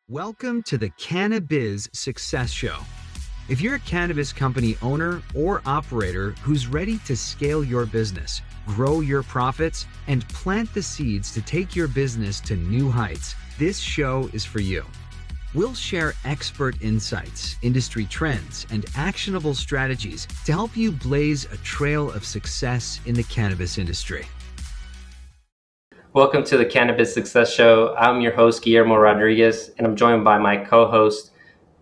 Welcome to the CannaBiz Success Show. If you're a cannabis company owner or operator who's ready to scale your business, grow your profits, and plant the seeds to take your business to new heights, this show is for you. We'll share expert insights, industry trends, and actionable strategies to help you blaze a trail of success in the cannabis industry. Welcome to the Cannabis Success Show. I'm your host, Guillermo Rodriguez, and I'm joined by my co-host,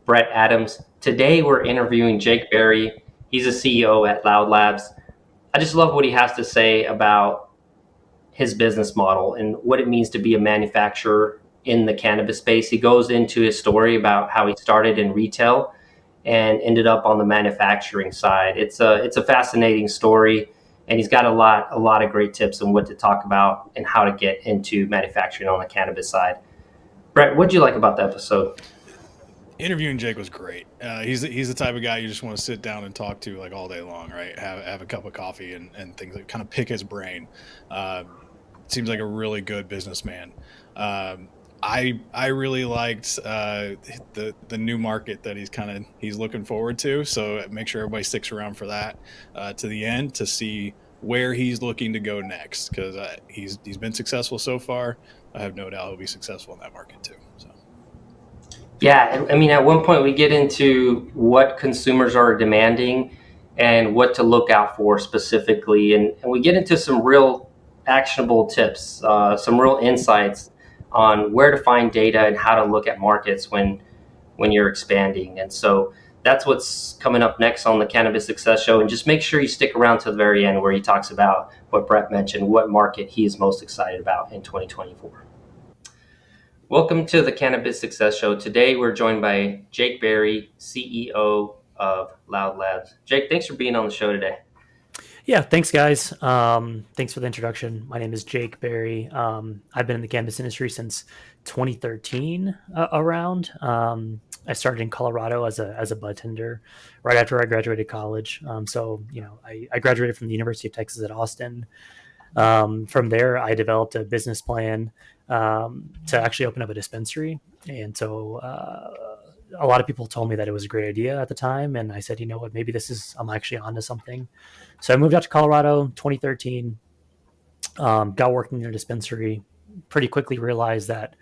Brett Adams. Today, we're interviewing Jake Berry. He's a CEO at Loud Labs. I just love what he has to say about his business model and what it means to be a manufacturer in the cannabis space. He goes into his story about how he started in retail and ended up on the manufacturing side. It's a fascinating story. And he's got a lot of great tips on what to talk about and how to get into manufacturing on the cannabis side. Brett, what'd you like about the episode? Interviewing Jake was great. He's the type of guy you just want to sit down and talk to like all day long, right? Have a cup of coffee and things like kind of pick his brain. Seems like a really good businessman. I really liked the new market that he's looking forward to. So make sure everybody sticks around for that to the end to see where he's looking to go next, because he's been successful so far. I have no doubt he'll be successful in that market too. So. Yeah, I mean, at one point we get into what consumers are demanding and what to look out for specifically, and we get into some real actionable tips, some real insights on where to find data and how to look at markets when you're expanding. And so that's what's coming up next on the Cannabis Success Show. And just make sure you stick around to the very end where he talks about what Brett mentioned, what market he is most excited about in 2024. Welcome to the Cannabis Success Show. Today we're joined by Jake Berry, CEO of Loud Labs. Jake, thanks for being on the show today. Yeah, thanks, guys. Thanks for the introduction. My name is Jake Berry. I've been in the cannabis industry since 2013 around. I started in Colorado as a Budtender right after I graduated college. I graduated from the University of Texas at Austin. From there, I developed a business plan to actually open up a dispensary. And so a lot of people told me that it was a great idea at the time. And I said, you know what, maybe I'm actually onto something. So I moved out to Colorado 2013, got working in a dispensary, pretty quickly realized that,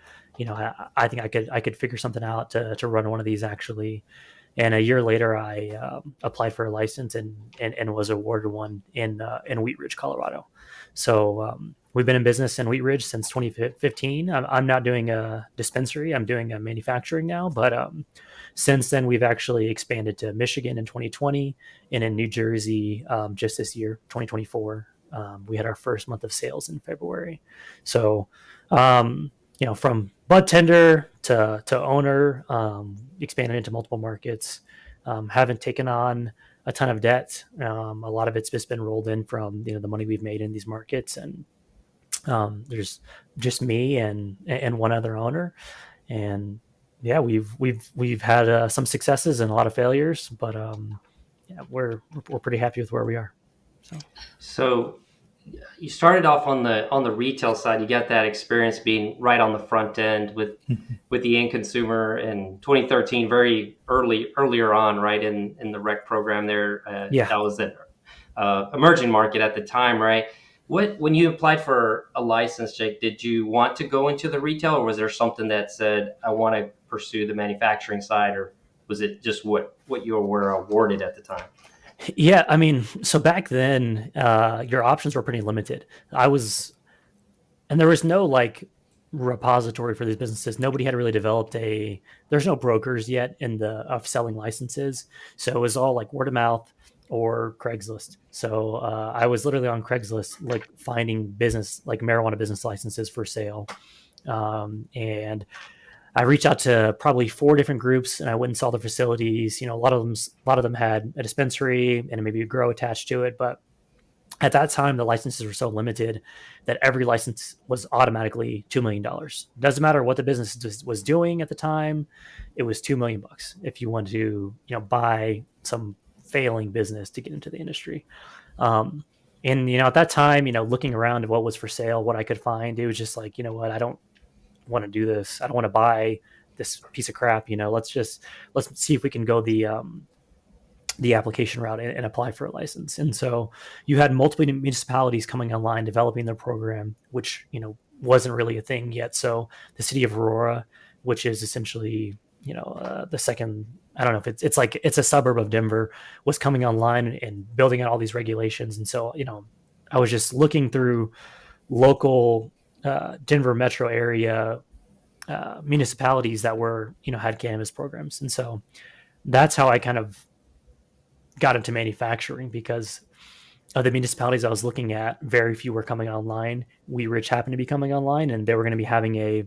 I think I could figure something out to run one of these actually. And a year later, I applied for a license and was awarded one in Wheat Ridge, Colorado. So we've been in business in Wheat Ridge since 2015. I'm not doing a dispensary. I'm doing a manufacturing now. But since then, we've actually expanded to Michigan in 2020 and in New Jersey just this year, 2024. We had our first month of sales in February. So, from Budtender to owner, expanded into multiple markets, haven't taken on a ton of debt. A lot of it's just been rolled in from the money we've made in these markets, and there's just me and one other owner, and yeah, we've had some successes and a lot of failures, but we're pretty happy with where we are. So you started off on the retail side. You got that experience being right on the front end with the end consumer in 2013, very earlier on, right in the rec program there. That was an emerging market at the time, right? When you applied for a license, Jake, did you want to go into the retail, or was there something that said, I want to pursue the manufacturing side, or was it just what you were awarded at the time? Yeah, I mean, so back then, your options were pretty limited. And there was no like repository for these businesses. Nobody had really developed there's no brokers yet of selling licenses. So it was all like word of mouth or Craigslist. So I was literally on Craigslist, like finding marijuana business licenses for sale. And I reached out to probably 4 different groups, and I went and saw the facilities. A lot of them had a dispensary and maybe a grow attached to it. But at that time, the licenses were so limited that every license was automatically $2 million. Doesn't matter what the business was doing at the time; it was $2 million if you wanted to, buy some failing business to get into the industry. And at that time, looking around at what was for sale, what I could find, it was just like, I don't want to do this. I don't want to buy this piece of crap. Let's see if we can go the application route and apply for a license. And so you had multiple municipalities coming online, developing their program, which, wasn't really a thing yet. So the city of Aurora, which is essentially, the second, I don't know if it's a suburb of Denver, was coming online and building out all these regulations. And so, I was just looking through local Denver metro area municipalities that were, had cannabis programs. And so that's how I kind of got into manufacturing, because of the municipalities I was looking at, very few were coming online. Wheat Ridge happened to be coming online, and they were going to be having a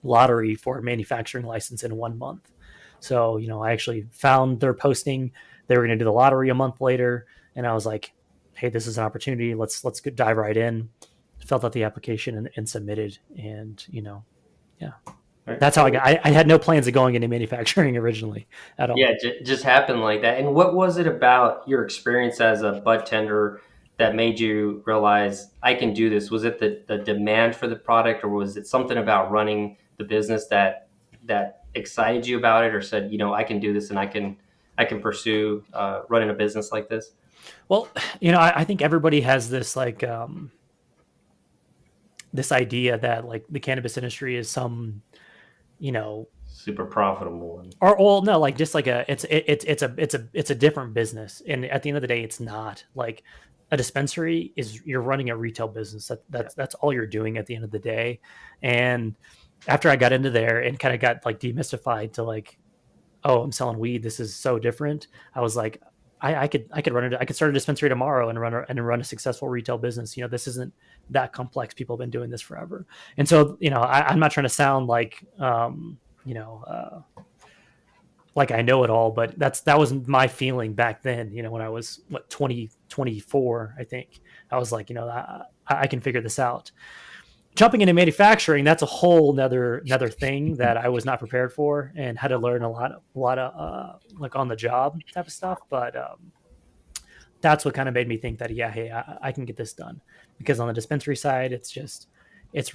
lottery for a manufacturing license in 1 month. So, I actually found their posting. They were going to do the lottery a month later, and I was like, hey, this is an opportunity. Let's dive right in. Filled out the application and submitted, and yeah. That's how I had no plans of going into manufacturing originally at all. Yeah, just happened like that. And what was it about your experience as a Budtender that made you realize I can do this? Was it the demand for the product, or was it something about running the business that excited you about it, or said, I can do this and I can pursue running a business like this? Well, I think everybody has this like this idea that like the cannabis industry is some super profitable, no, like just like it's a different business, and at the end of the day, it's not. Like a dispensary is, you're running a retail business. That's all you're doing at the end of the day. And after I got into there and kind of got like demystified to like, oh, I'm selling weed, this is so different, I was like, I could start a dispensary tomorrow and run a successful retail business. This isn't that complex. People have been doing this forever. And so, I'm not trying to sound like, like I know it all, but that was my feeling back then, when I was 24, I think. I was like, I can figure this out. Jumping into manufacturing, that's a whole another thing that I was not prepared for, and had to learn a lot of like on the job type of stuff. But that's what kind of made me think that, hey, I can get this done. Because on the dispensary side, it's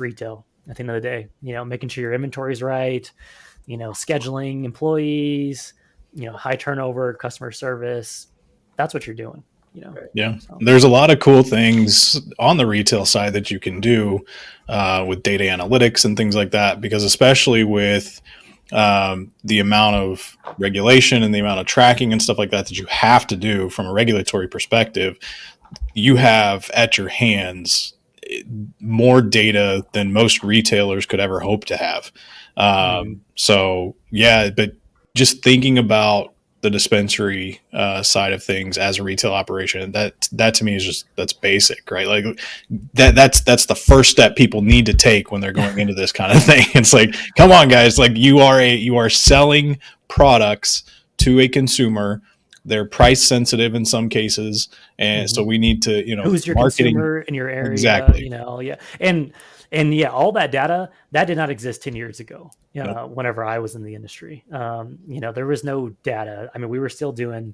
retail at the end of the day, making sure your inventory is right, scheduling employees, high turnover, customer service. That's what you're doing. Yeah. So there's a lot of cool things on the retail side that you can do with data analytics and things like that, because especially with the amount of regulation and the amount of tracking and stuff like that you have to do from a regulatory perspective, you have at your hands more data than most retailers could ever hope to have. So yeah, but just thinking about the dispensary side of things as a retail operation, that to me is that's basic, right? Like that's the first step people need to take when they're going into this kind of thing. It's like, come on guys, like you are selling products to a consumer. They're price sensitive in some cases, and so we need to, who's your consumer in your area, exactly. And yeah, all that data that did not exist 10 years ago. Whenever I was in the industry, there was no data. I mean, we were still doing,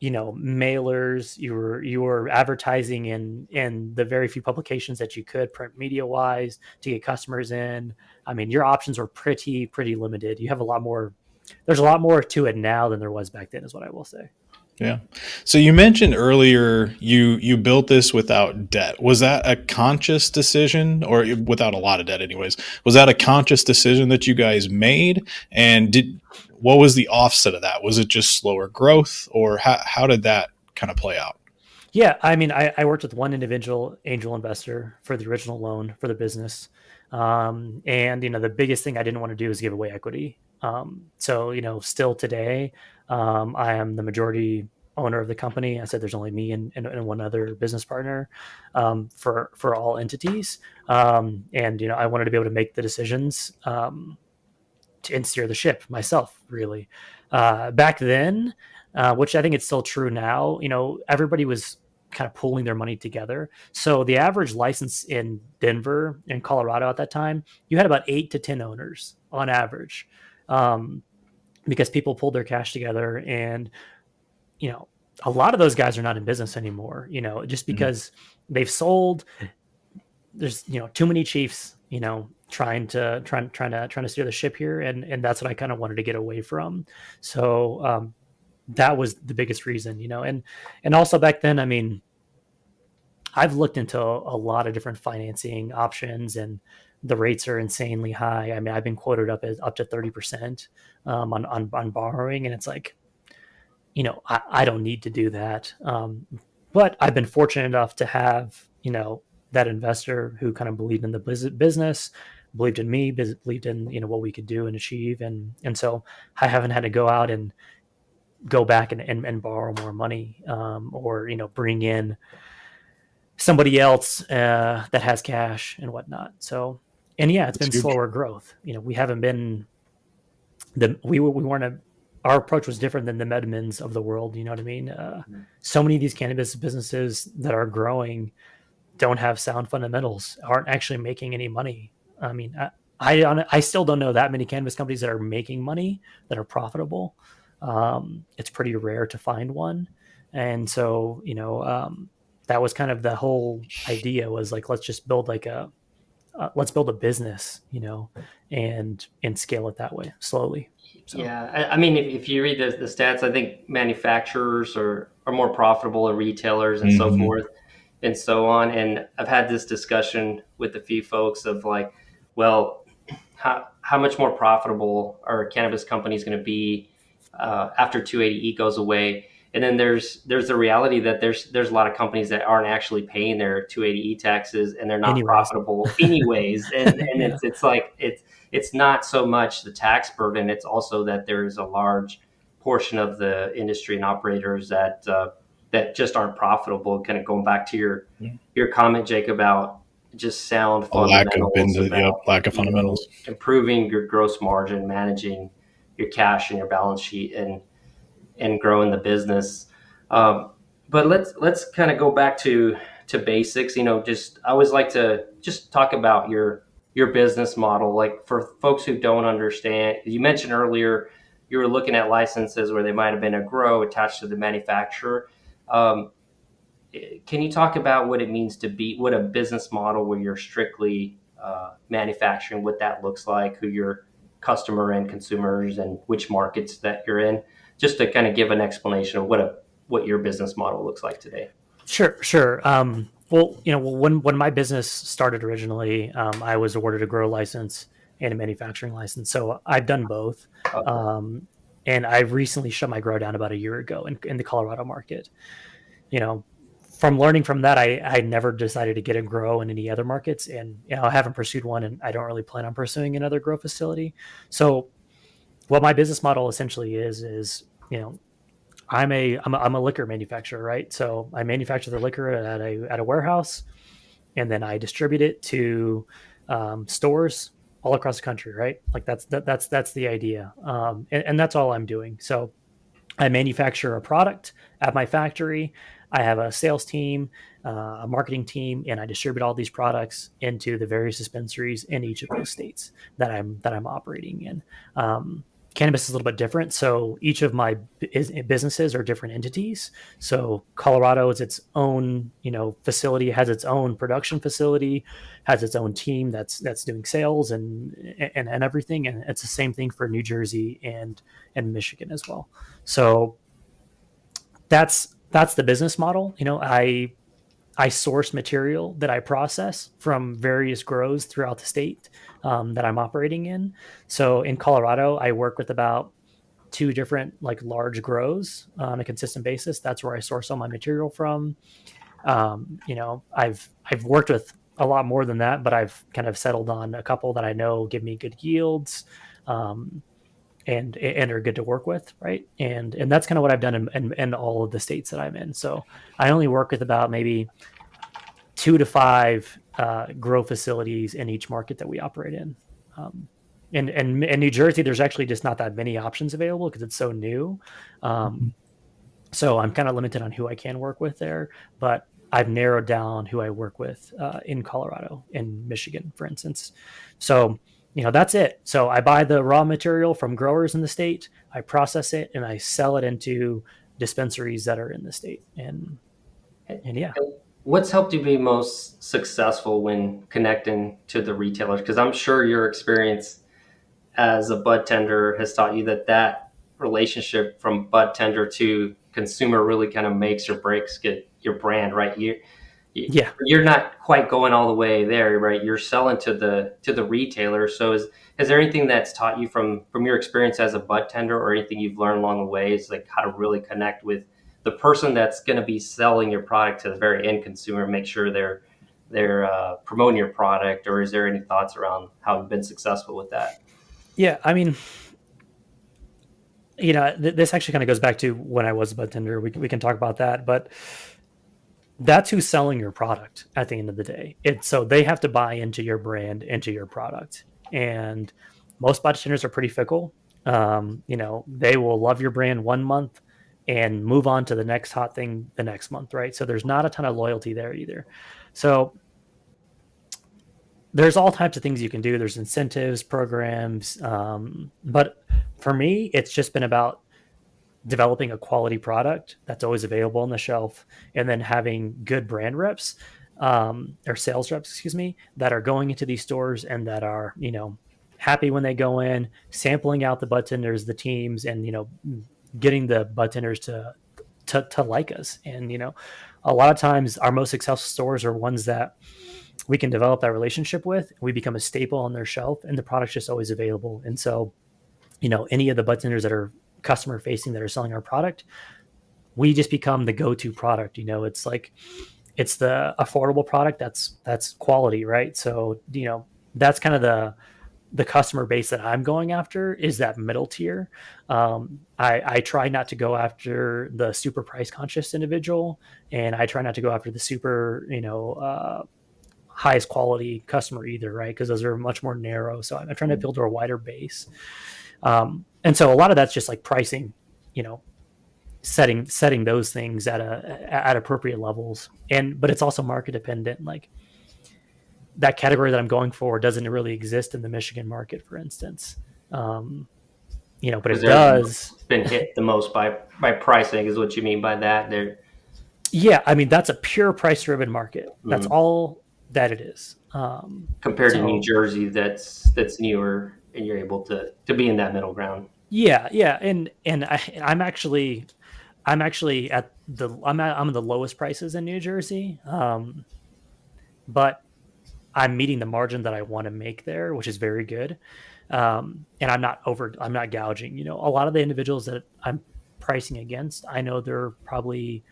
mailers. You were advertising in the very few publications that you could print media wise to get customers in. I mean, your options were pretty limited. You have a lot more. There's a lot more to it now than there was back then, is what I will say. Yeah. So you mentioned earlier you built this without debt. Was that a conscious decision, or without a lot of debt anyways? Was that a conscious decision that you guys made? And what was the offset of that? Was it just slower growth, or how did that kind of play out? Yeah. I mean, I worked with one individual angel investor for the original loan for the business. And, the biggest thing I didn't want to do is give away equity. So, still today, I am the majority owner of the company. I said there's only me and one other business partner for all entities. And, I wanted to be able to make the decisions and steer the ship myself, really. Back then, which I think it's still true now, everybody was kind of pooling their money together. So the average license in Denver and Colorado at that time, you had about 8 to 10 owners on average. Because people pulled their cash together, and, a lot of those guys are not in business anymore, just because they've sold. There's, too many chiefs, trying to steer the ship here, and that's what I kind of wanted to get away from. So that was the biggest reason, and also back then, I mean, I've looked into a lot of different financing options, and the rates are insanely high. I mean, I've been quoted up to 30% on borrowing, and it's like, I don't need to do that. But I've been fortunate enough to have, that investor who kind of believed in the business, believed in me, believed in, what we could do and achieve. And so I haven't had to go out and go back and borrow more money, or, bring in somebody else that has cash and whatnot. So, and yeah, it's been slower growth. We haven't been we weren't our approach was different than the Medmans of the world. You know what I mean? So many of these cannabis businesses that are growing don't have sound fundamentals, aren't actually making any money. I mean, I still don't know that many cannabis companies that are making money, that are profitable. It's pretty rare to find one. And so, that was kind of the whole idea, was like, let's just build let's build a business, and scale it that way slowly. So. Yeah, I mean, if you read the stats, I think manufacturers are more profitable than retailers and so forth and so on. And I've had this discussion with a few folks of like, well, how much more profitable are cannabis companies going to be after 280E goes away? And then there's the reality that there's a lot of companies that aren't actually paying their 280E taxes, and they're not profitable anyways. And yeah. it's like it's not so much the tax burden; it's also that there is a large portion of the industry and operators that just aren't profitable. Kind of going back to your comment, Jake, about just sound fundamentals, lack of fundamentals, improving your gross margin, managing your cash and your balance sheet, and growing the business. But let's kind of go back to basics. Just I always like to just talk about your business model. Like, for folks who don't understand, you mentioned earlier you were looking at licenses where they might have been a grow attached to the manufacturer. Can you talk about what it means to be, what a business model where you're strictly manufacturing, what that looks like, who your customer and consumers, and which markets that you're in, just to kind of give an explanation of what your business model looks like today? Sure. Well, when my business started originally, I was awarded a grow license and a manufacturing license. So I've done both. Okay. And I recently shut my grow down about a year ago in the Colorado market. From learning from that, I never decided to get a grow in any other markets, and I haven't pursued one, and I don't really plan on pursuing another grow facility. So what my business model essentially is I'm a liquor manufacturer, right? So I manufacture the liquor at a warehouse, and then I distribute it to stores all across the country, right? Like that's the idea, and that's all I'm doing. So I manufacture a product at my factory. I have a sales team, a marketing team, and I distribute all these products into the various dispensaries in each of those states that I'm operating in. Cannabis is a little bit different. So each of my businesses are different entities. So Colorado is its own, facility, has its own production facility, has its own team that's doing sales and everything. And it's the same thing for New Jersey and Michigan as well. So that's the business model. I source material that I process from various grows throughout the state that I'm operating in. So in Colorado, I work with about 2 different large grows on a consistent basis. That's where I source all my material from. I've worked with a lot more than that, but I've kind of settled on a couple that I know give me good yields and are good to work with, right? And that's kind of what I've done in all of the states that I'm in. So I only work with about maybe 2 to 5 grow facilities in each market that we operate in. In New Jersey, there's actually just not that many options available because it's so new. So I'm kind of limited on who I can work with there, but I've narrowed down who I work with in Colorado and Michigan, for instance. So that's it. So I buy the raw material from growers in the state, I process it, and I sell it into dispensaries that are in the state. And yeah. What's helped you be most successful when connecting to the retailers? Because I'm sure your experience as a bud tender has taught you that relationship from bud tender to consumer really kind of makes or breaks get your brand, right. Yeah. You're not quite going all the way there, right? You're selling to the retailer. So is there anything that's taught you from your experience as a bud tender, or anything you've learned along the way, is like how to really connect with the person that's going to be selling your product to the very end consumer, make sure they're promoting your product? Or is there any thoughts around how you've been successful with that? Yeah. I mean, this actually kind of goes back to when I was a bartender. We can talk about that, but that's who's selling your product at the end of the day. So they have to buy into your brand, into your product. And most bartenders are pretty fickle. They will love your brand 1 month and move on to the next hot thing the next month, right? So there's not a ton of loyalty there either. So there's all types of things you can do. There's incentives, programs, but for me, it's just been about developing a quality product that's always available on the shelf, and then having good brand reps, or sales reps, excuse me, that are going into these stores and that are, happy when they go in, sampling out the budtenders, the teams, and, getting the budtenders to like us. And, a lot of times our most successful stores are ones that we can develop that relationship with. We become a staple on their shelf, and the product's just always available. And so, any of the budtenders that are customer facing that are selling our product, we just become the go-to product. It's like, it's the affordable product that's quality, right? So, that's kind of the customer base that I'm going after, is that middle tier. I try not to go after the super price conscious individual, and I try not to go after the super, highest quality customer either, right? Because those are much more narrow. So I'm trying to build a wider base. And so a lot of that's just like pricing, setting those things at appropriate levels. But it's also market dependent. Like, that category that I'm going for doesn't really exist in the Michigan market, for instance. But it does. It's been hit the most by pricing, is what you mean by that there? Yeah. I mean, that's a pure price driven market. That's all that it is. Compared to New Jersey, that's newer, and you're able to be in that middle ground. Yeah. And I'm actually at I'm the lowest prices in New Jersey. But I'm meeting the margin that I want to make there, which is very good. And I'm not gouging. A lot of the individuals that I'm pricing against, I know they're probably,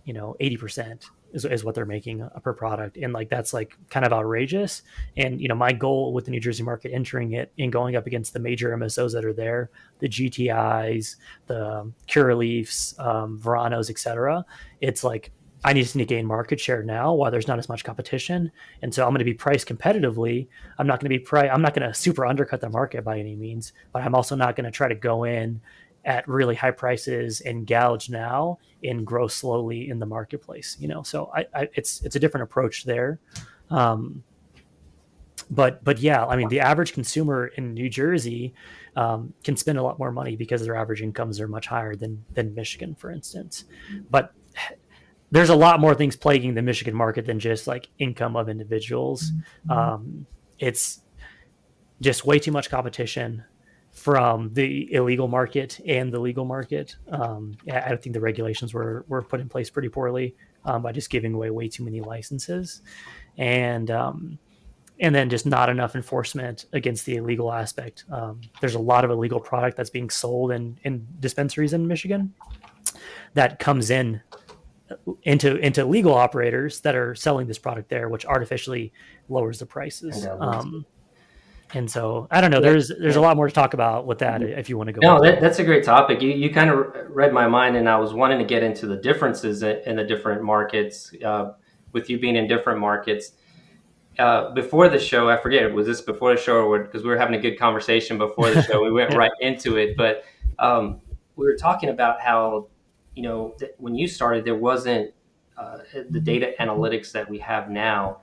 80% is what they're making per product. And like, that's like kind of outrageous. And, my goal with the New Jersey market, entering it and going up against the major MSOs that are there, the GTIs, the Curaleafs, Veranos, etc. It's like, I need to gain market share now while there's not as much competition. And so I'm going to be priced competitively. I'm not going to super undercut the market by any means, but I'm also not going to try to go in at really high prices and gouge now and grow slowly in the marketplace, So it's a different approach there. But yeah, I mean, the average consumer in New Jersey can spend a lot more money because their average incomes are much higher than Michigan, for instance. But there's a lot more things plaguing the Michigan market than just like income of individuals. It's just way too much competition from the illegal market and the legal market. I think the regulations were put in place pretty poorly by just giving away way too many licenses, and then just not enough enforcement against the illegal aspect. There's a lot of illegal product that's being sold in dispensaries in Michigan that comes into legal operators that are selling this product there, which artificially lowers the prices. And so I don't know. There's a lot more to talk about with that if you want to go. No, that's a great topic. You kind of read my mind, and I was wanting to get into the differences in the different markets. With you being in different markets, before the show, I forget, was this before the show, or because we were having a good conversation before the show, we went right into it. But we were talking about how, when you started, there wasn't the data analytics that we have now.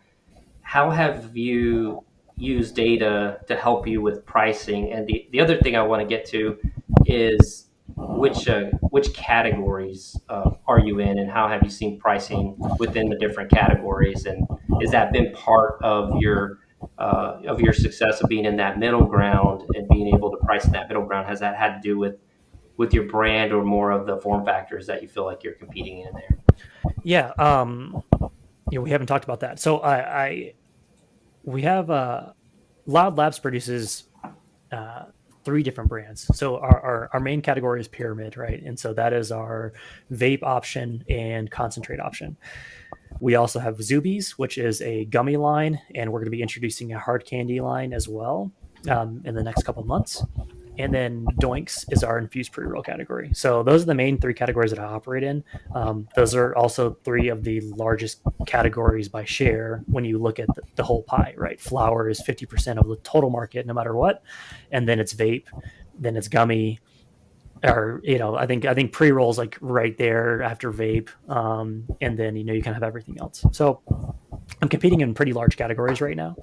How have you used data to help you with pricing? And the other thing I want to get to is which categories are you in, and how have you seen pricing within the different categories? And has that been part of your success of being in that middle ground and being able to price in that middle ground? Has that had to do with your brand, or more of the form factors that you feel like you're competing in there? Yeah. We haven't talked about that. So we have Loud Labs produces uh, three different brands. So our main category is Pyramid, right? And so that is our vape option and concentrate option. We also have Zubies, which is a gummy line, and we're going to be introducing a hard candy line as well in the next couple of months. And then Doinks is our infused pre-roll category. So those are the main three categories that I operate in. Those are also three of the largest categories by share when you look at the whole pie, right? Flower is 50% of the total market, no matter what. And then it's vape, then it's gummy, or I think pre-rolls like right there after vape, and then you kind of have everything else. So I'm competing in pretty large categories right now.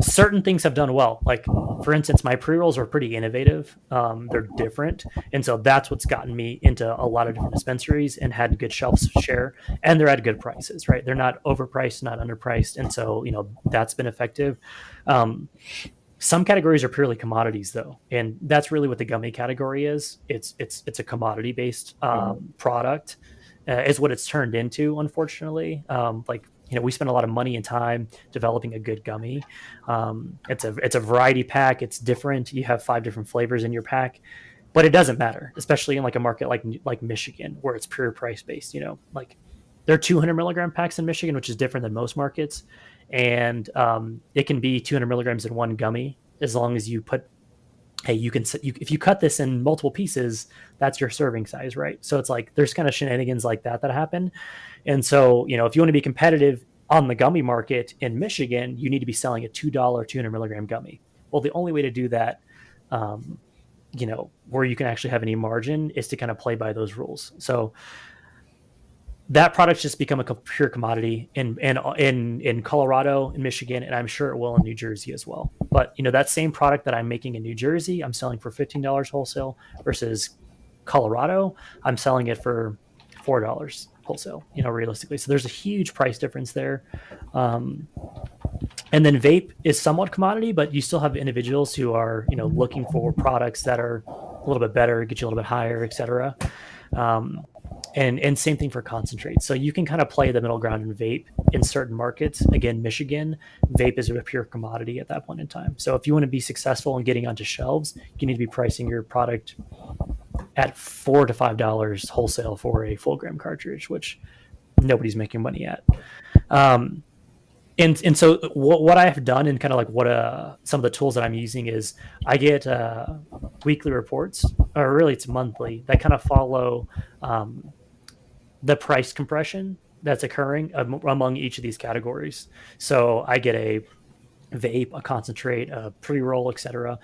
Certain things have done well, like for instance my pre-rolls are pretty innovative. They're different, and so that's what's gotten me into a lot of different dispensaries and had good shelf share, and they're at good prices, right? They're not overpriced, not underpriced, and so that's been effective. Some categories are purely commodities, though, and that's really what the gummy category is. It's a commodity based product, is what it's turned into, unfortunately. We spend a lot of money and time developing a good gummy. It's a variety pack. It's different. You have 5 different flavors in your pack, but it doesn't matter, especially in like a market like Michigan, where it's pure price based. Like there are 200 milligram packs in Michigan, which is different than most markets. And it can be 200 milligrams in one gummy, as long as you put, hey, if you cut this in multiple pieces, that's your serving size, right? So it's like there's kind of shenanigans like that happen. And so if you want to be competitive on the gummy market in Michigan, you need to be selling a $2 200 milligram gummy. Well, the only way to do that, where you can actually have any margin, is to kind of play by those rules. So that product's just become a pure commodity in Colorado, in Michigan, and I'm sure it will in New Jersey as well. But that same product that I'm making in New Jersey, I'm selling for $15 wholesale, versus Colorado, I'm selling it for $4 wholesale. Realistically, so there's a huge price difference there. And then vape is somewhat commodity, but you still have individuals who are looking for products that are a little bit better, get you a little bit higher, etc. And same thing for concentrate. So you can kind of play the middle ground in vape in certain markets. Again, Michigan, vape is a pure commodity at that point in time. So if you want to be successful in getting onto shelves, you need to be pricing your product at $4 to $5 wholesale for a full gram cartridge, which nobody's making money at. And so what I have done, and kind of like what some of the tools that I'm using, is I get weekly reports, or really it's monthly, that kind of follow the price compression that's occurring among each of these categories. So I get a vape, a concentrate, a pre-roll, etc.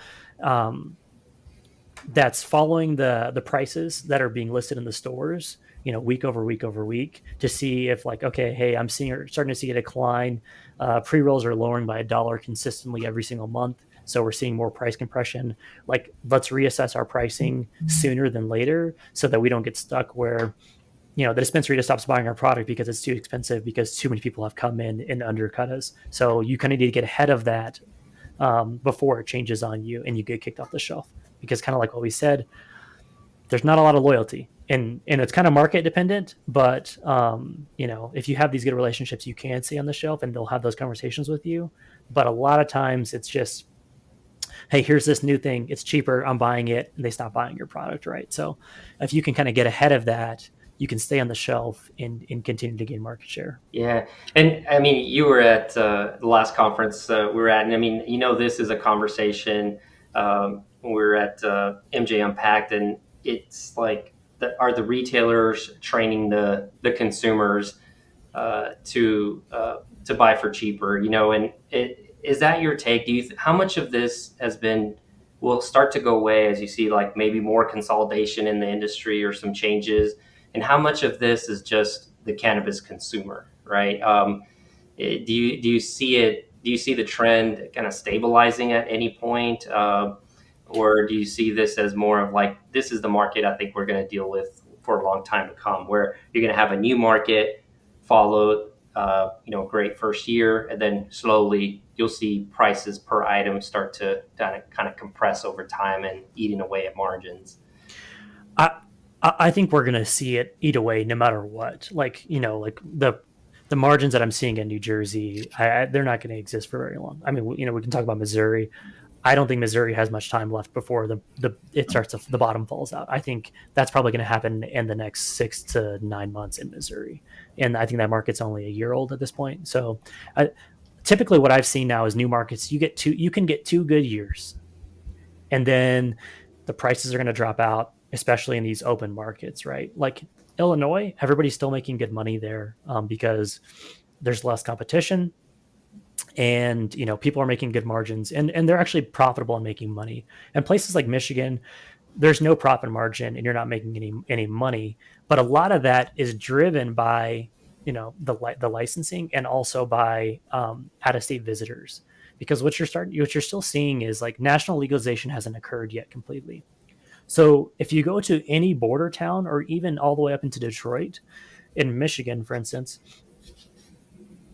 That's following the prices that are being listed in the stores, week over week over week, to see if like, okay, hey, I'm starting to see a decline. Pre-rolls are lowering by $1 consistently every single month. So we're seeing more price compression. Like, let's reassess our pricing sooner than later, so that we don't get stuck where, the dispensary just stops buying our product because it's too expensive, because too many people have come in and undercut us. So you kind of need to get ahead of that before it changes on you and you get kicked off the shelf. Because kind of like what we said, there's not a lot of loyalty, and it's kind of market dependent. But if you have these good relationships, you can stay on the shelf and they'll have those conversations with you. But a lot of times it's just, hey, here's this new thing, it's cheaper, I'm buying it, and they stop buying your product, right? So if you can kind of get ahead of that, you can stay on the shelf and continue to gain market share. Yeah. And I mean, you were at the last conference we were at, and I mean, this is a conversation. We were at MJ Unpacked, and it's like, are the retailers training the consumers to buy for cheaper? And is that your take? How much of this will start to go away as you see like maybe more consolidation in the industry or some changes? And how much of this is just the cannabis consumer, right? Do you see it? Do you see the trend kind of stabilizing at any point, or do you see this as more of like, this is the market I think we're going to deal with for a long time to come, where you're going to have a new market followed, great first year, and then slowly you'll see prices per item start to kind of compress over time and eating away at margins? I think we're gonna see it eat away no matter what. Like like the margins that I'm seeing in New Jersey, they're not going to exist for very long. I mean, we can talk about Missouri. I don't think Missouri has much time left before the bottom falls out. I think that's probably going to happen in the next 6 to 9 months in Missouri, and I think that market's only a year old at this point. So, typically, what I've seen now is new markets. You can get 2 good years, and then the prices are going to drop out, especially in these open markets, right? Like Illinois, everybody's still making good money there because there's less competition. And people are making good margins, and they're actually profitable and making money. And places like Michigan, there's no profit margin and you're not making any money, but a lot of that is driven by the licensing, and also by out-of-state visitors, because what you're still seeing is like national legalization hasn't occurred yet completely. So if you go to any border town, or even all the way up into Detroit in Michigan, for instance,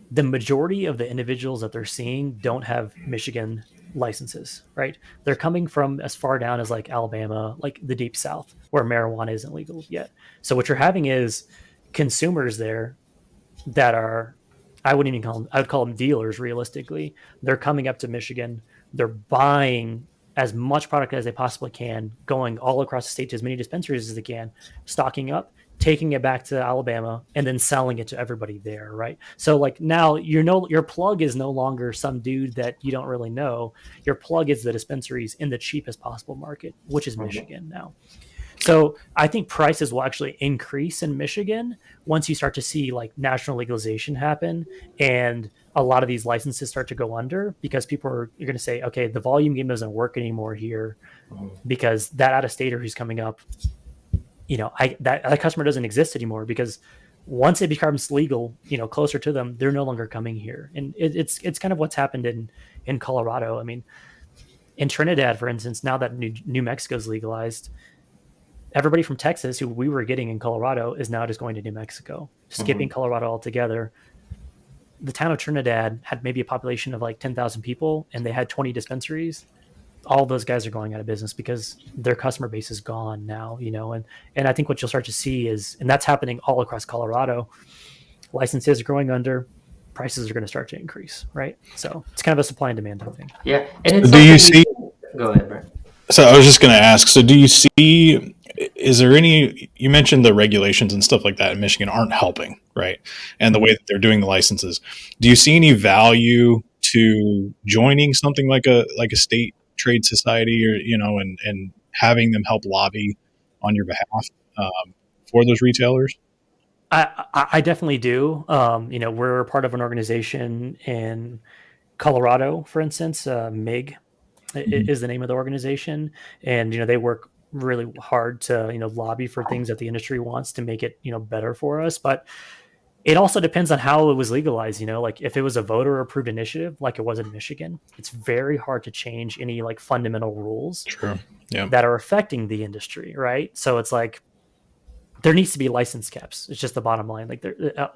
the majority of the individuals that they're seeing don't have Michigan licenses, right? They're coming from as far down as like Alabama, like the deep South, where marijuana isn't legal yet. So what you're having is consumers there that are, I would call them dealers realistically. They're coming up to Michigan, they're buying as much product as they possibly can, going all across the state to as many dispensaries as they can, stocking up, taking it back to Alabama, and then selling it to everybody there, right? So like now your plug is no longer some dude that you don't really know. Your plug is the dispensaries in the cheapest possible market, which is Michigan now. So I think prices will actually increase in Michigan once you start to see like national legalization happen, and a lot of these licenses start to go under, because you're going to say, okay, the volume game doesn't work anymore here, because that out-of-stater who's coming up, that customer doesn't exist anymore, because once it becomes legal, closer to them, they're no longer coming here. And it's kind of what's happened in Colorado. I mean, in Trinidad, for instance, now that New Mexico's legalized, everybody from Texas who we were getting in Colorado is now just going to New Mexico, skipping Colorado altogether. The town of Trinidad had maybe a population of like 10,000 people, and they had 20 dispensaries. All those guys are going out of business because their customer base is gone now, and I think what you'll start to see is, and that's happening all across Colorado, licenses are growing under, prices are going to start to increase, right? So it's kind of a supply and demand thing. Yeah. And it's do you see? Go ahead, Brett. So I was just going to ask, so do you see, is there any, you mentioned the regulations and stuff like that in Michigan aren't helping, right? And the way that they're doing the licenses, do you see any value to joining something like a state trade society, or, and having them help lobby on your behalf for those retailers? I definitely do. We're part of an organization in Colorado, for instance, MIG is the name of the organization. And, they work really hard to, lobby for things that the industry wants to make it, better for us. But it also depends on how it was legalized. Like if it was a voter approved initiative, like it was in Michigan, it's very hard to change any like fundamental rules that are affecting the industry. Right. So it's like, there needs to be license caps. It's just the bottom line. Like,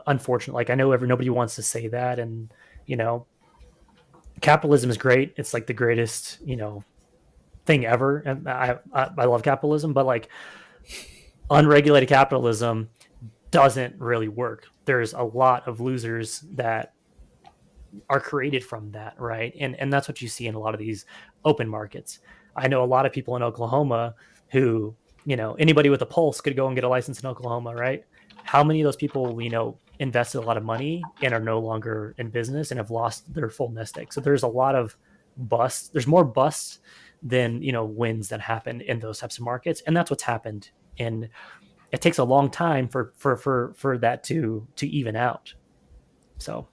unfortunately, like I know nobody wants to say that, and capitalism is great. It's like the greatest, thing ever, and I love capitalism. But like, unregulated capitalism doesn't really work. There's a lot of losers that are created from that, right? And that's what you see in a lot of these open markets. I know a lot of people in Oklahoma who, anybody with a pulse could go and get a license in Oklahoma, right? How many of those people, invested a lot of money and are no longer in business and have lost their full nest egg? So there's a lot of busts. There's more busts than, wins that happen in those types of markets. And that's what's happened. And it takes a long time for that to even out. So,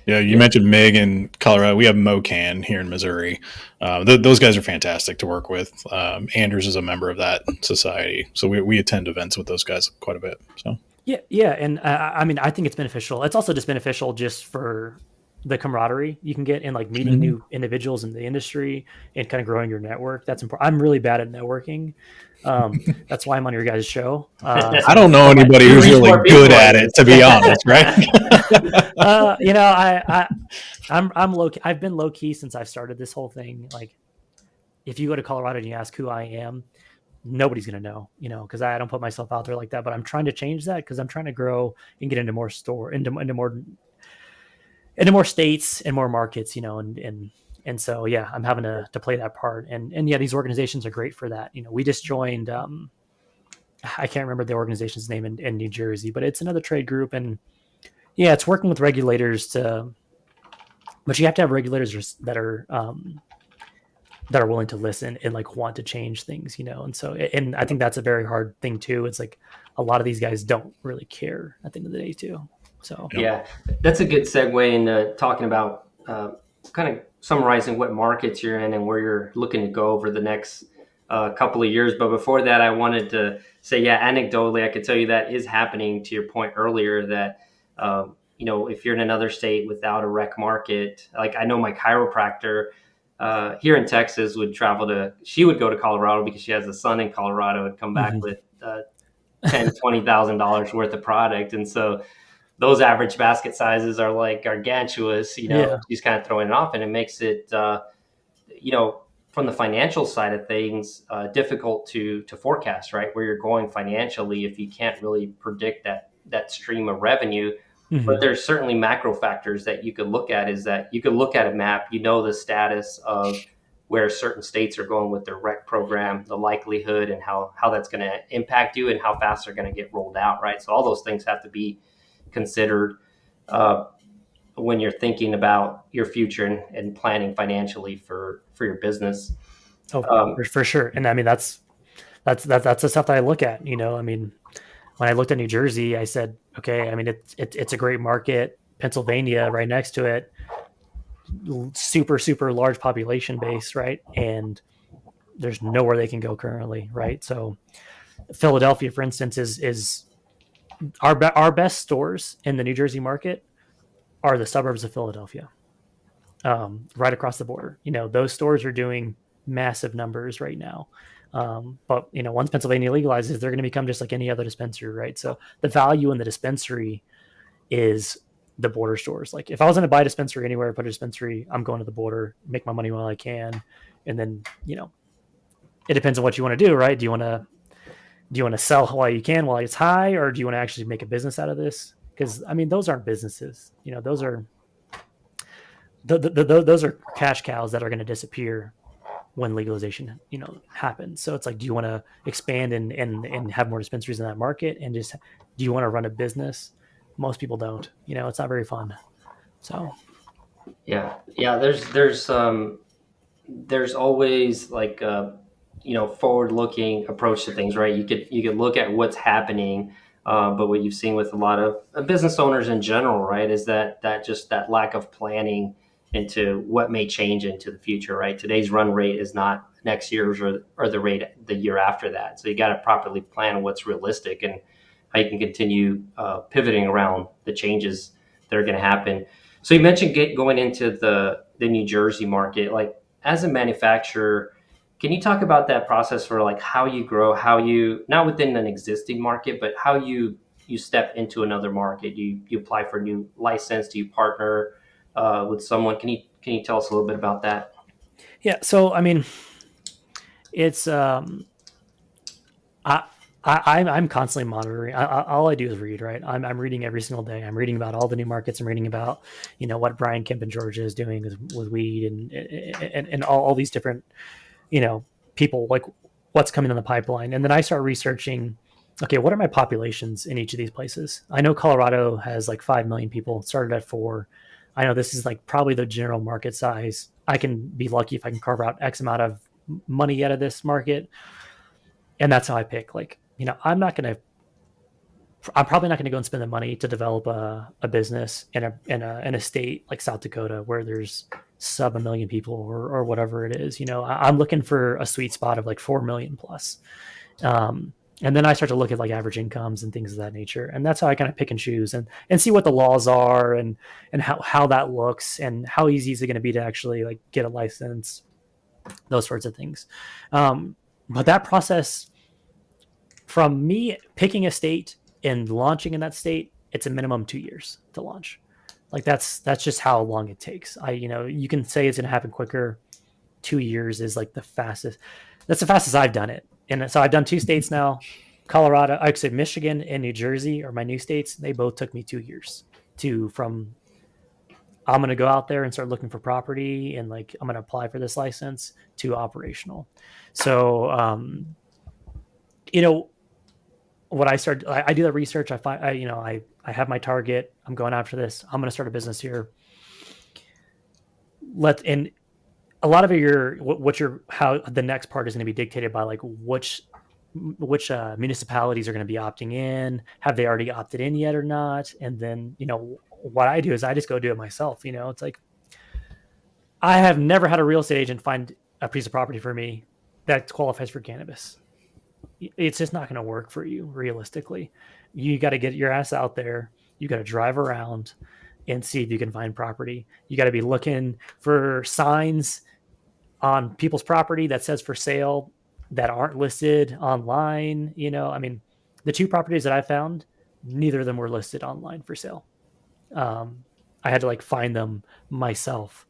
Yeah, you mentioned MIG in Colorado. We have MoCan here in Missouri. Those guys are fantastic to work with. Anders is a member of that society, so we attend events with those guys quite a bit. So yeah, and I mean, I think it's beneficial. It's also just beneficial just for the camaraderie you can get in like meeting new individuals in the industry and kind of growing your network. That's important. I'm really bad at networking. That's why I'm on your guys' show. I don't know anybody who's really good at it, to be honest, right? I'm low key. I've been low key since I've started this whole thing. Like, if you go to Colorado and you ask who I am, nobody's gonna know, because I don't put myself out there like that. But I'm trying to change that because I'm trying to grow and get into more into more states and more markets, and so yeah, I'm having to play that part. And yeah, these organizations are great for that. We just joined. I can't remember the organization's name in New Jersey, but it's another trade group, and yeah, it's working with regulators but you have to have regulators that are willing to listen and like want to change things, and so, and I think that's a very hard thing too. It's like a lot of these guys don't really care at the end of the day too. So yeah, that's a good segue into talking about kind of summarizing what markets you're in and where you're looking to go over the next couple of years. But before that, I wanted to say, yeah, anecdotally, I could tell you that is happening, to your point earlier, that if you're in another state without a rec market, like I know my chiropractor here in Texas she would go to Colorado because she has a son in Colorado and come back with $10,000-$20,000 worth of product. And so those average basket sizes are like gargantuous, She's kind of throwing it off, and it makes it, from the financial side of things, difficult to forecast, right? Where you're going financially if you can't really predict that stream of revenue. But there's certainly macro factors that you could look at, is that you could look at a map, the status of where certain states are going with their rec program, the likelihood and how that's going to impact you and how fast they're going to get rolled out, right? So all those things have to be considered when you're thinking about your future and planning financially for your business. For sure. And I mean, that's the stuff that I look at, when I looked at New Jersey, I said, okay, I mean, it's a great market. Pennsylvania right next to it, super, super large population base, right? And there's nowhere they can go currently, right? So Philadelphia, for instance, is our best stores in the New Jersey market are the suburbs of Philadelphia, right across the border. Those stores are doing massive numbers right now. But once Pennsylvania legalizes, they're going to become just like any other dispensary, right? So the value in the dispensary is the border stores. Like if I was going to buy a dispensary anywhere, put a dispensary, I'm going to the border, make my money while I can, and then it depends on what you want to do, right? Do you want to sell while you can, while it's high, or do you want to actually make a business out of this? Because I mean, those aren't businesses. Those are those are cash cows that are going to disappear when legalization, happens. So it's like, do you want to expand and have more dispensaries in that market? And just, do you want to run a business? Most people don't, it's not very fun. So. Yeah. There's always like, forward looking approach to things, right? You could look at what's happening. But what you've seen with a lot of business owners in general, right, is that lack of planning into what may change into the future, right? Today's run rate is not next year's or the rate the year after that. So you got to properly plan what's realistic and how you can continue pivoting around the changes that are going to happen. So you mentioned going into the New Jersey market. Like, as a manufacturer, can you talk about that process for like how you grow, how you, not within an existing market, but how you step into another market? You apply for a new license? Do you partner with someone? Can you tell us a little bit about that? Yeah. So, I mean, it's, I'm constantly monitoring. All I do is read, right? I'm reading every single day. I'm reading about all the new markets. I'm reading about, what Brian Kemp in Georgia is doing with weed and all these different, people, like what's coming in the pipeline. And then I start researching, okay, what are my populations in each of these places? I know Colorado has like 5 million people, started at 4. I know this is like probably the general market size. I can be lucky if I can carve out X amount of money out of this market. And that's how I pick. Like, I'm probably not going to go and spend the money to develop a business in a state like South Dakota where there's sub 1 million people or whatever it is. I'm looking for a sweet spot of like 4 million plus. And then I start to look at like average incomes and things of that nature. And that's how I kind of pick and choose and see what the laws are and how that looks and how easy is it going to be to actually like get a license, those sorts of things. But that process from me picking a state and launching in that state, it's a minimum 2 years to launch. Like that's just how long it takes. You can say it's going to happen quicker. 2 years is like the fastest. That's the fastest I've done it. And so I've done 2 states now. Colorado, actually Michigan and New Jersey are my new states. They both took me 2 years from I'm going to go out there and start looking for property and like I'm going to apply for this license to operational. So, what I do the research. I find, I have my target. I'm going after this. I'm going to start a business here. And a lot of how the next part is going to be dictated by like which municipalities are going to be opting in. Have they already opted in yet or not? And then, what I do is I just go do it myself. It's like, I have never had a real estate agent find a piece of property for me that qualifies for cannabis. It's just not going to work for you realistically. You got to get your ass out there. You got to drive around and see if you can find property. You got to be looking for signs on people's property that says for sale that aren't listed online. The 2 properties that I found, neither of them were listed online for sale. I had to like find them myself.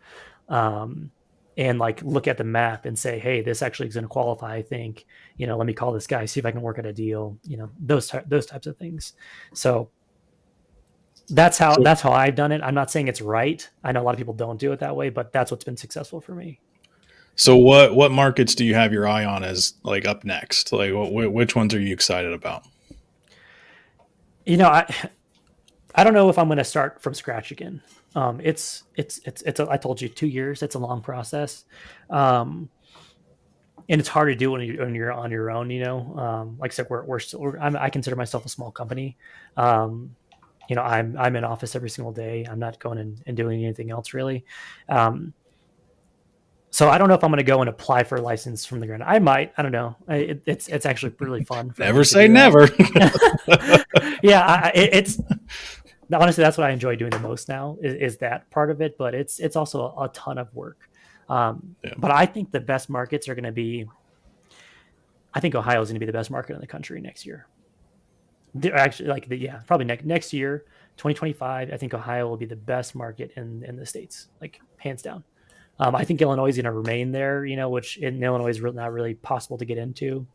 And like look at the map and say, hey, this actually is going to qualify. I think, let me call this guy, see if I can work out a deal, those types of things. So that's how I've done it. I'm not saying it's right. I know a lot of people don't do it that way, but that's what's been successful for me. So what markets do you have your eye on as like up next? Like which ones are you excited about? I don't know if I'm going to start from scratch again. I told you 2 years. It's a long process. And it's hard to do when you're on your own, like I said, I consider myself a small company. I'm in office every single day. I'm not going in and doing anything else really. So I don't know if I'm going to go and apply for a license from the ground. I might. I don't know. It's actually really fun. Never say never. Yeah, honestly, that's what I enjoy doing the most now is that part of it. But it's also a ton of work. But I think the best markets are going to be. I think Ohio is going to be the best market in the country next year. They're actually probably next year, 2025. I think Ohio will be the best market in the states, like hands down. I think Illinois is going to remain there, which in Illinois is not really possible to get into.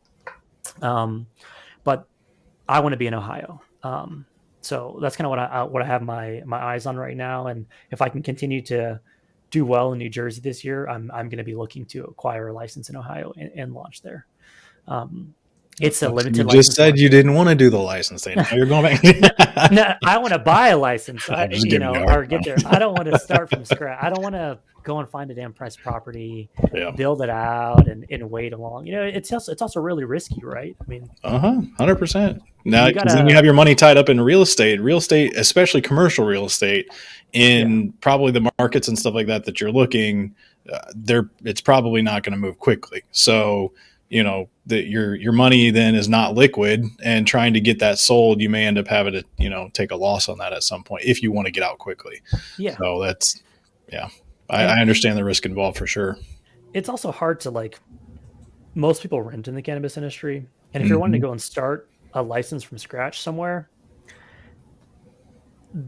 But I want to be in Ohio. So that's kind of what I have my eyes on right now. And if I can continue to do well in New Jersey this year, I'm going to be looking to acquire a license in Ohio and launch there. It's a limited license. You just said you didn't want to do the license thing. Now you're going back. No, I want to buy a license, or get there. I don't want to start from scratch. I don't want to go and find a damn price property, build it out, and wait along. It's also really risky, right? I mean, 100%. Now then you have your money tied up in real estate, especially commercial real estate, in probably the markets and stuff like that you're looking. It's probably not going to move quickly. So that your money then is not liquid, and trying to get that sold, you may end up having to take a loss on that at some point if you want to get out quickly. Yeah. So that's I understand the risk involved for sure. It's also hard to most people rent in the cannabis industry, and if you're wanting to go and start a license from scratch somewhere,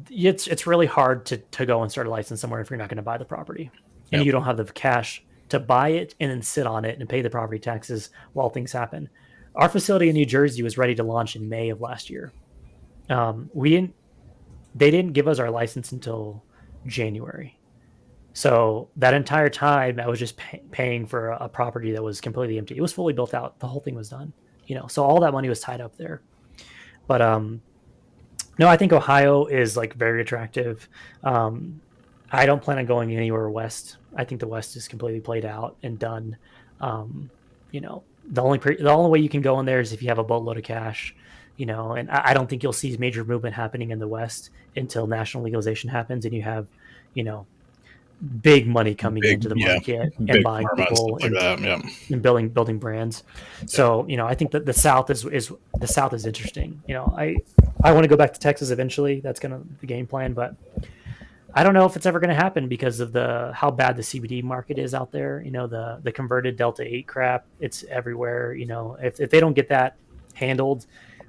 it's really hard to go and start a license somewhere if you're not going to buy the property and you don't have the cash to buy it and then sit on it and pay the property taxes while things happen. Our facility in New Jersey was ready to launch in May of last year. They didn't give us our license until January. So that entire time I was just paying for a property that was completely empty. It was fully built out. The whole thing was done, so all that money was tied up there. But no, I think Ohio is very attractive. I don't plan on going anywhere west. I think the West is completely played out and done. The only way you can go in there is if you have a boatload of cash, and I don't think you'll see major movement happening in the West until national legalization happens and you have, big money coming into the market and big buying pharma and people stuff like that. Yeah. and building brands. So, I think that the South is interesting. I want to go back to Texas eventually. That's kind of the game plan, but I don't know if it's ever going to happen because of how bad the CBD market is out there. The converted Delta 8 crap, it's everywhere. If they don't get that handled,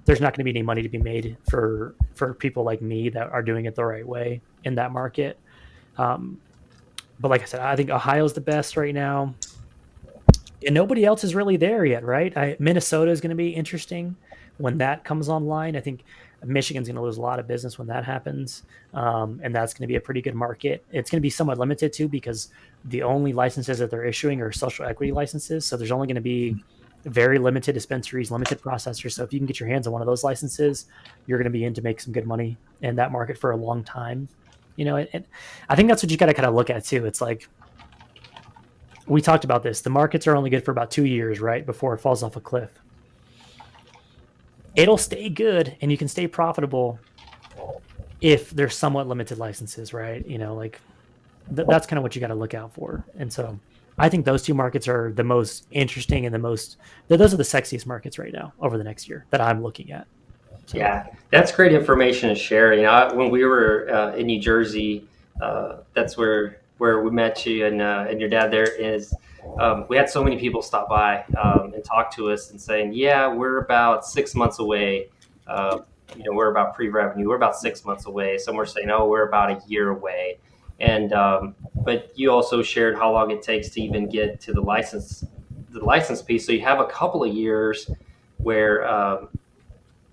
there's not going to be any money to be made for people like me that are doing it the right way in that market. But like I said, I think Ohio's the best right now. And nobody else is really there yet, right? Minnesota is going to be interesting when that comes online. I think Michigan's going to lose a lot of business when that happens, and that's going to be a pretty good market. It's going to be somewhat limited too because the only licenses that they're issuing are social equity licenses, so there's only going to be very limited dispensaries, limited processors. So if you can get your hands on one of those licenses, you're going to be in to make some good money in that market for a long time. And I think that's what you got to kind of look at too. It's like, we talked about this. The markets are only good for about 2 years, right? Before it falls off a cliff. It'll stay good and you can stay profitable if there's somewhat limited licenses, right? That's kind of what you got to look out for. And so I think those two markets are the most interesting and those are the sexiest markets right now over the next year that I'm looking at. So. Yeah, that's great information to share. When we were in New Jersey, that's where we met you and your dad there is, we had so many people stop by and talk to us and saying, yeah, we're about 6 months away. We're about pre-revenue. We're about 6 months away. Some were saying, oh, we're about a year away. And but you also shared how long it takes to even get to the license piece. So you have a couple of years where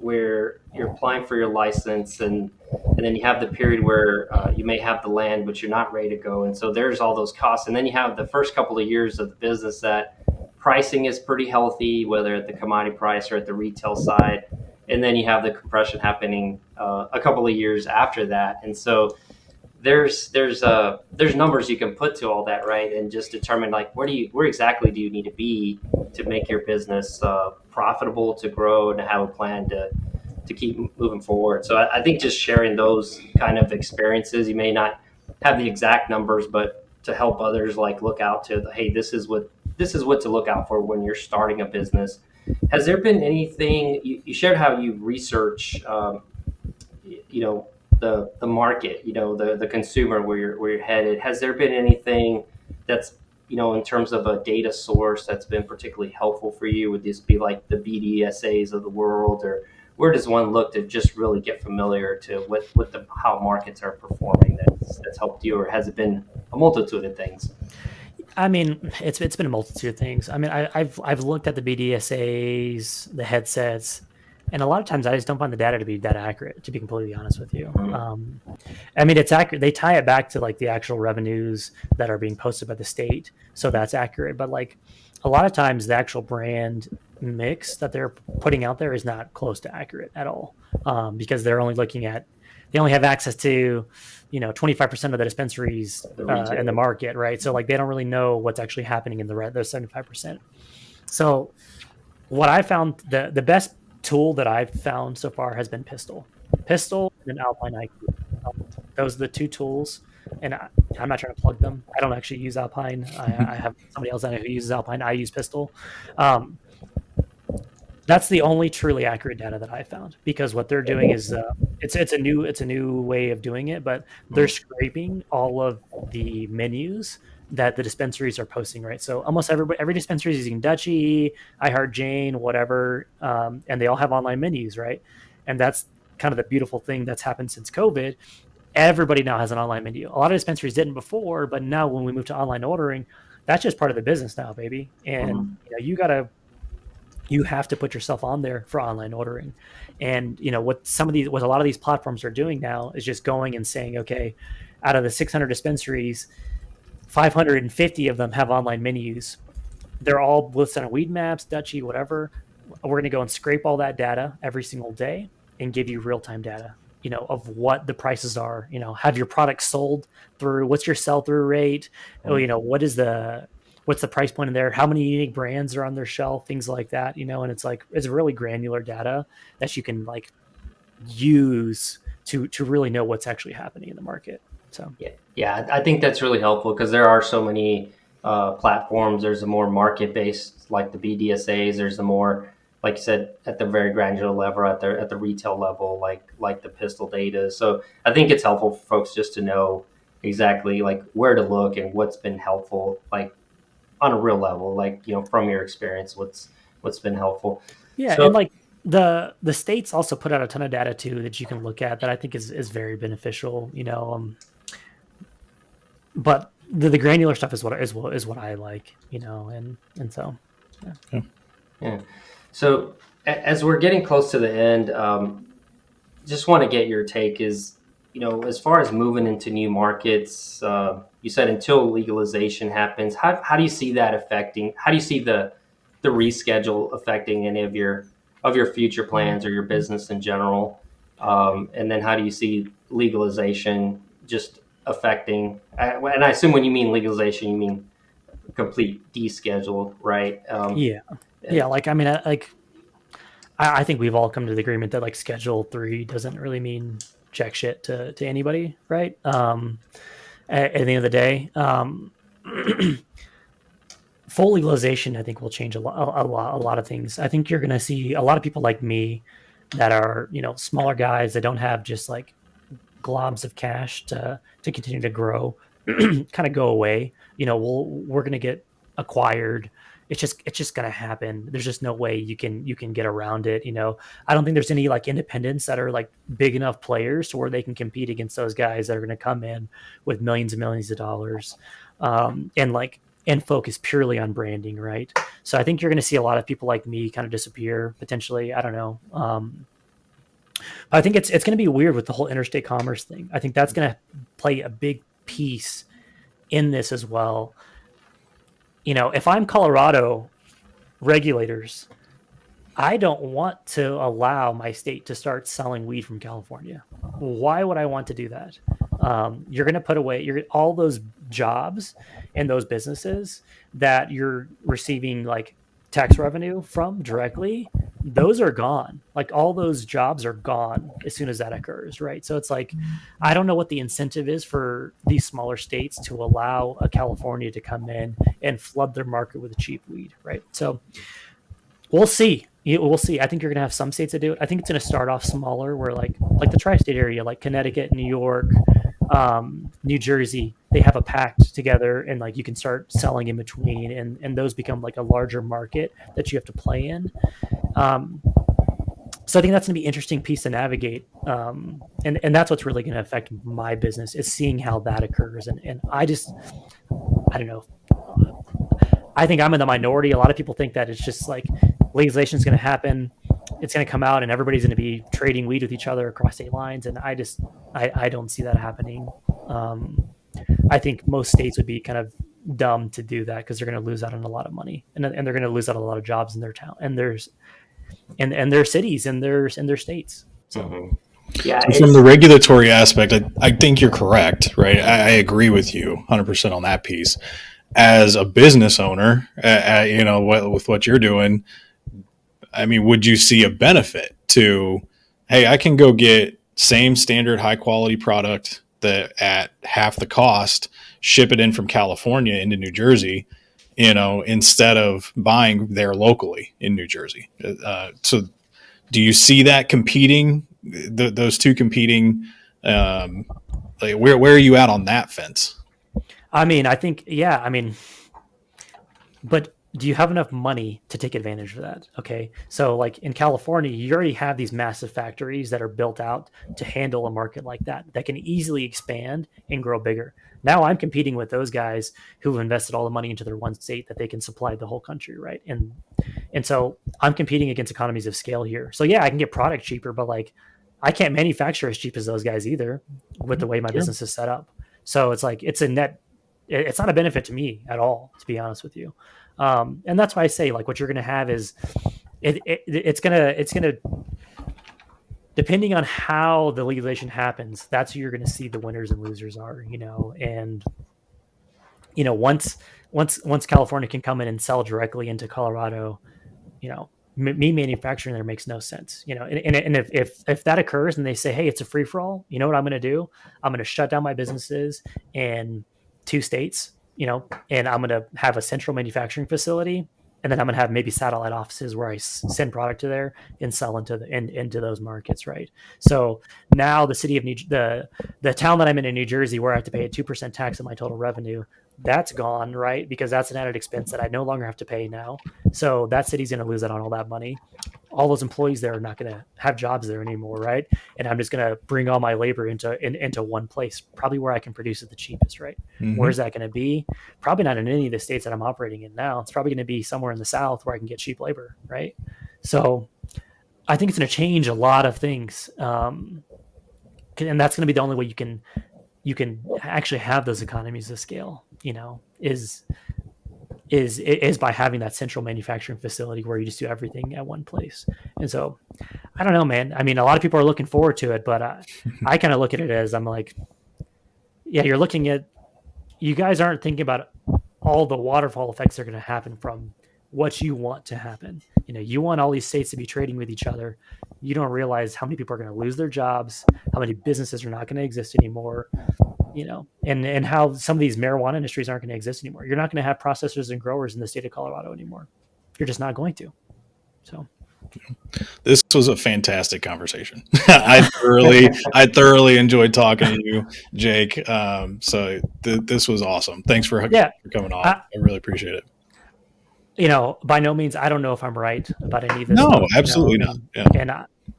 you're applying for your license and then you have the period where you may have the land, but you're not ready to go. And so there's all those costs. And then you have the first couple of years of the business that pricing is pretty healthy, whether at the commodity price or at the retail side. And then you have the compression happening a couple of years after that. And so there's numbers you can put to all that, right? And just determine like where exactly do you need to be to make your business profitable, to grow, and to have a plan to keep moving forward. So I think just sharing those kind of experiences, you may not have the exact numbers, but to help others like look out to, hey, this is what to look out for when you're starting a business. Has there been anything you shared how you research, the market, the consumer, where you're headed? Has there been anything that's, in terms of a data source that's been particularly helpful for you? Would this be like the BDSAs of the world, or where does one look to just really get familiar to how markets are performing that's helped you, or has it been a multitude of things? I mean, it's been a multitude of things. I mean, I've looked at the BDSAs, the headsets, and a lot of times I just don't find the data to be that accurate, to be completely honest with you. I mean, it's accurate. They tie it back to like the actual revenues that are being posted by the state. So that's accurate. But like a lot of times the actual brand mix that they're putting out there is not close to accurate at all, because they only have access to, 25% of the dispensaries in the market, right? So like they don't really know what's actually happening in the 75%. So what I found, the best tool that I've found so far has been Pistol and Alpine IQ. Those are the two tools, and I'm not trying to plug them. I don't actually use Alpine. I have somebody else I know who uses Alpine. I use Pistol. That's the only truly accurate data that I found, because what they're doing is it's a new way of doing it, but they're scraping all of the menus that the dispensaries are posting, right? So almost every dispensary is using Dutchie, iHeart Jane, whatever, and they all have online menus, right? And that's kind of the beautiful thing that's happened since COVID. Everybody now has an online menu. A lot of dispensaries didn't before, but now when we move to online ordering, that's just part of the business now, baby. And you have to put yourself on there for online ordering. And what a lot of these platforms are doing now is just going and saying, okay, out of the 600 dispensaries, 550 of them have online menus. They're all listed on Weed Maps, Dutchie, whatever. We're going to go and scrape all that data every single day and give you real-time data, of what the prices are. Have your products sold through? What's your sell-through rate? What's the price point in there? How many unique brands are on their shelf? Things like that, and it's really granular data that you can like use to really know what's actually happening in the market. So yeah, I think that's really helpful because there are so many platforms. There's a more market based, like the BDSAs. There's a more, like you said, at the very granular level, at the retail level, like the pistol data. So I think it's helpful for folks just to know exactly like where to look and what's been helpful, like on a real level, like from your experience, what's been helpful. yeah, and So like the states also put out a ton of data too that you can look at that I think is very beneficial. But the granular stuff is what I like, and so yeah. yeah. So as we're getting close to the end, just want to get your take is, as far as moving into new markets, you said until legalization happens, how do you see that affecting, how do you see the reschedule affecting any of your future plans or your business in general? And then how do you see legalization just affecting, and I assume when you mean legalization, you mean complete deschedule, right? Yeah, like I mean, I think we've all come to the agreement that like Schedule 3 doesn't really mean jack shit to anybody, right? At the end of the day, full legalization I think will change a lot of things. I think you're going to see a lot of people like me that are smaller guys that don't have just like globs of cash to continue to grow kind of go away. We're going to get acquired. It's just going to happen. There's just no way you can get around it. I don't think there's any like independents that are like big enough players to where they can compete against those guys that are going to come in with millions and millions of dollars, and focus purely on branding, right? So I think you're going to see a lot of people like me kind of disappear potentially. I don't know. I think it's going to be weird with the whole interstate commerce thing. I think that's going to play a big piece in this as well. If I'm Colorado regulators, I don't want to allow my state to start selling weed from California. Why would I want to do that? You're going to put away all those jobs and those businesses that you're receiving like tax revenue from directly. Those are gone. Like all those jobs are gone as soon as that occurs, right? So it's like, I don't know what the incentive is for these smaller states to allow a California to come in and flood their market with cheap weed, right? So we'll see. We'll see. I think you're going to have some states that do it. I think it's going to start off smaller, where like the tri-state area, like Connecticut, New York, New Jersey, they have a pact together, and like you can start selling in between, and those become like a larger market that you have to play in. So I think that's going to be an interesting piece to navigate, and that's what's really going to affect my business, is seeing how that occurs. And I don't know. I think I'm in the minority. A lot of people think that it's just like legalization is going to happen, it's going to come out, and everybody's going to be trading weed with each other across state lines. And I don't see that happening. I think most states would be kind of dumb to do that because they're going to lose out on a lot of money, and they're going to lose out on a lot of jobs in their town and their cities and their states. So. Mm-hmm. Yeah, so from the regulatory aspect, I think you're correct, right? I agree with you 100% on that piece. As a business owner, with what you're doing, I mean, would you see a benefit to, hey, I can go get same standard high quality product that at half the cost, ship it in from California into New Jersey, instead of buying there locally in New Jersey? So do you see that competing, those two competing? Like where are you at on that fence? I mean, I think, yeah, I mean, but do you have enough money to take advantage of that? Okay. So like in California, you already have these massive factories that are built out to handle a market like that can easily expand and grow bigger. Now I'm competing with those guys who've invested all the money into their one state that they can supply the whole country, right? And so I'm competing against economies of scale here. So yeah, I can get product cheaper, but like I can't manufacture as cheap as those guys either with the way my business is set up. So it's like it's not a benefit to me at all, to be honest with you. And that's why I say like what you're going to have is it's going to, depending on how the legalization happens, that's who you're going to see the winners and losers are, and once California can come in and sell directly into Colorado, me manufacturing there makes no sense, you know. And if that occurs and they say, hey, it's a free for all, you know what I'm going to do? I'm going to shut down my businesses in 2 states, you know, and I'm going to have a central manufacturing facility, and then I'm going to have maybe satellite offices where I send product to there and sell into those markets, right? So now the city of the town that I'm in New Jersey, where I have to pay a 2% tax on my total revenue, that's gone, right? Because that's an added expense that I no longer have to pay now. So that city's going to lose out on all that money. All those employees there are not going to have jobs there anymore, right? And I'm just going to bring all my labor into one place, probably where I can produce it the cheapest, right? Mm-hmm. Where's that going to be? Probably not in any of the states that I'm operating in now. It's probably going to be somewhere in the South where I can get cheap labor, right? So I think it's going to change a lot of things, and that's going to be the only way you can actually have those economies of scale, you know, is by having that central manufacturing facility where you just do everything at one place. And so I don't know, man. I mean, a lot of people are looking forward to it, but I kind of look at it as, I'm like, yeah, you guys aren't thinking about all the waterfall effects that are going to happen from what you want to happen. You know, you want all these states to be trading with each other. You don't realize how many people are going to lose their jobs, how many businesses are not going to exist anymore, you know, and how some of these marijuana industries aren't going to exist anymore. You're not going to have processors and growers in the state of Colorado anymore. You're just not going to. So this was a fantastic conversation. I thoroughly enjoyed talking to you, Jake. So this was awesome. Thanks for coming on. I really appreciate it. You know, by no means, I don't know if I'm right about any of this. No, stuff, absolutely you know? not. Yeah. And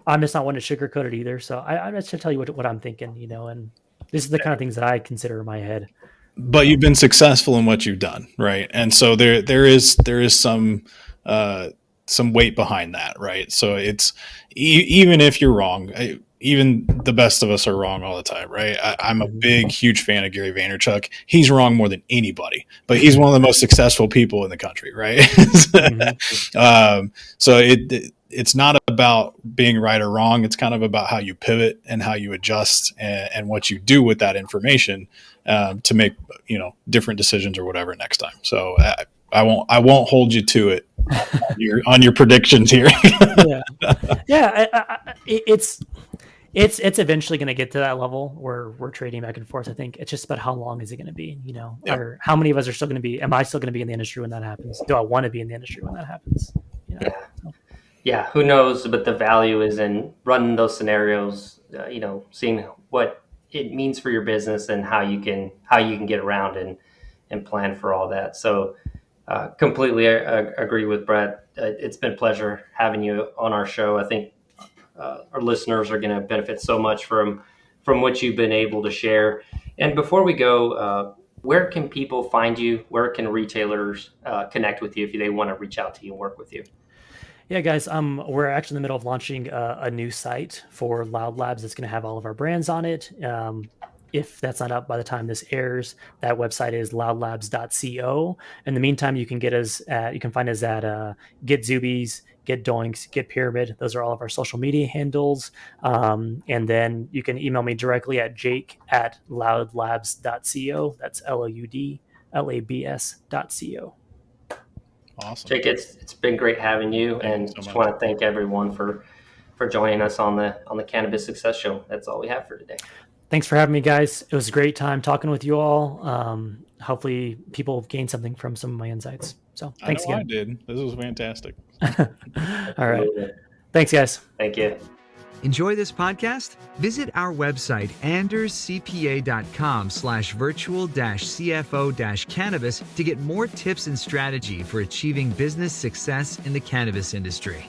I'm just not one to sugarcoat it either. So I'm just to tell you what I'm thinking, you know, and this is the kind of things that I consider in my head. But you've been successful in what you've done, right? And so there is some weight behind that, right? So it's even if you're wrong, even the best of us are wrong all the time, right? I'm a huge fan of Gary Vaynerchuk. He's wrong more than anybody, but he's one of the most successful people in the country, right? So it's not about being right or wrong. It's kind of about how you pivot and how you adjust and what you do with that information to make, you know, different decisions or whatever next time. So I won't hold you to it on your predictions here. It's eventually going to get to that level where we're trading back and forth. I think it's just about how long is it going to be, you know, or how many of us are still going to be, am I still going to be in the industry when that happens? Do I want to be in the industry when that happens? You know? Yeah. Who knows? But the value is in running those scenarios, you know, seeing what it means for your business and how you can get around and plan for all that. So completely agree with Brett. It's been a pleasure having you on our show. I think our listeners are going to benefit so much from what you've been able to share. And before we go, where can people find you? Where can retailers connect with you if they want to reach out to you and work with you? Yeah, guys, we're actually in the middle of launching a new site for Loud Labs that's going to have all of our brands on it. If that's not up by the time this airs, that website is loudlabs.co. In the meantime, you can find us at Get Zubies, Get Doinks, Get Pyramid. Those are all of our social media handles. And then you can email me directly at jake@loudlabs.co. That's LOUDLABS.co. Awesome. Jake, it's been great having you, and just want to thank everyone for joining us on the CannaBiz Success Show. That's all we have for today. Thanks for having me, guys. It was a great time talking with you all. Hopefully people gained something from some of my insights. So thanks again. I did. This was fantastic. All right. Thanks, guys. Thank you. Enjoy this podcast? Visit our website, anderscpa.com/virtual-CFO-cannabis to get more tips and strategy for achieving business success in the cannabis industry.